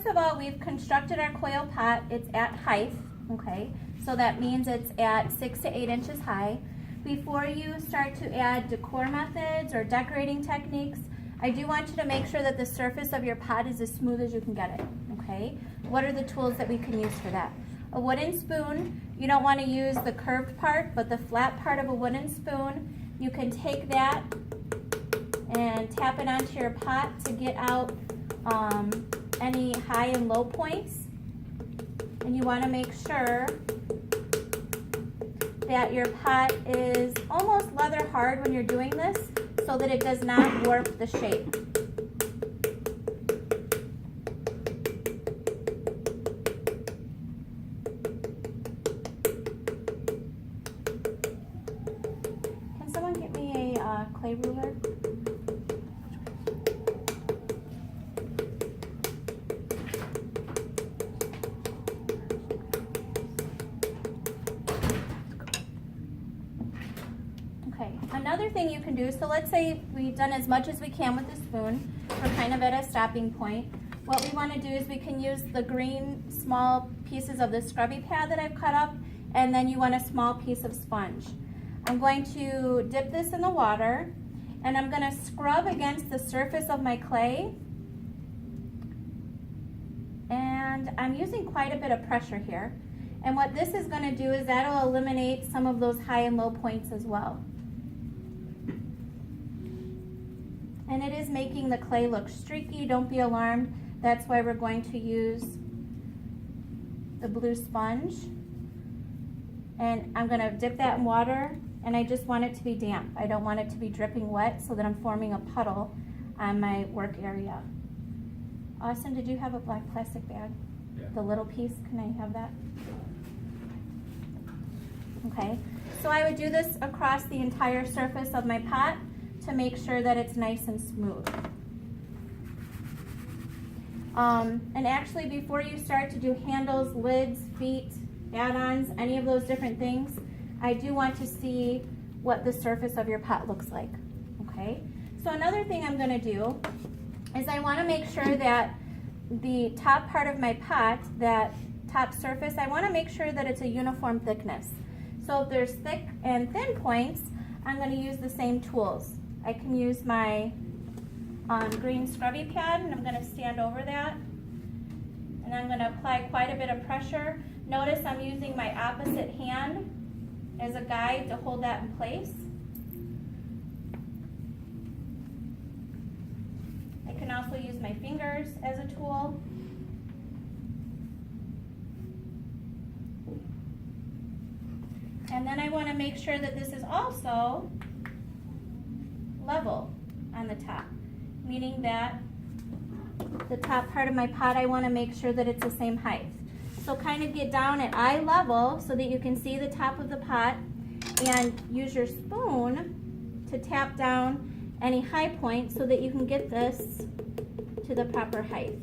first of all, we've constructed our coil pot. It's at height, okay? So that means it's at 6 to 8 inches high. Before you start to add decor methods or decorating techniques, I do want you to make sure that the surface of your pot is as smooth as you can get it, okay? What are the tools that we can use for that? A wooden spoon, you don't want to use the curved part, but the flat part of a wooden spoon. You can take that and tap it onto your pot to get out any high and low points. And you want to make sure that your pot is almost leather hard when you're doing this so that it does not warp the shape. Can someone get me a clay ruler? Another thing you can do, so let's say we've done as much as we can with the spoon. We're kind of at a stopping point. What we want to do is we can use the green small pieces of the scrubby pad that I've cut up, and then you want a small piece of sponge. I'm going to dip this in the water, and I'm going to scrub against the surface of my clay. And I'm using quite a bit of pressure here. And what this is going to do is that'll eliminate some of those high and low points as well. And it is making the clay look streaky. Don't be alarmed. That's why we're going to use the blue sponge. And I'm going to dip that in water, and I just want it to be damp. I don't want it to be dripping wet so that I'm forming a puddle on my work area. Austin, did you have a black plastic bag? Yeah. The little piece, can I have that? Okay, so I would do this across the entire surface of my pot to make sure that it's nice and smooth. And actually, before you start to do handles, lids, feet, add-ons, any of those different things, I do want to see what the surface of your pot looks like, okay? So another thing I'm gonna do is I wanna make sure that the top part of my pot, that top surface, I wanna make sure that it's a uniform thickness. So if there's thick and thin points, I'm gonna use the same tools. I can use my green scrubby pad, and I'm going to stand over that, and I'm going to apply quite a bit of pressure. Notice I'm using my opposite hand as a guide to hold that in place. I can also use my fingers as a tool. And then I want to make sure that this is also level on the top, meaning that the top part of my pot, I want to make sure that it's the same height. So kind of get down at eye level so that you can see the top of the pot, and use your spoon to tap down any high point so that you can get this to the proper height.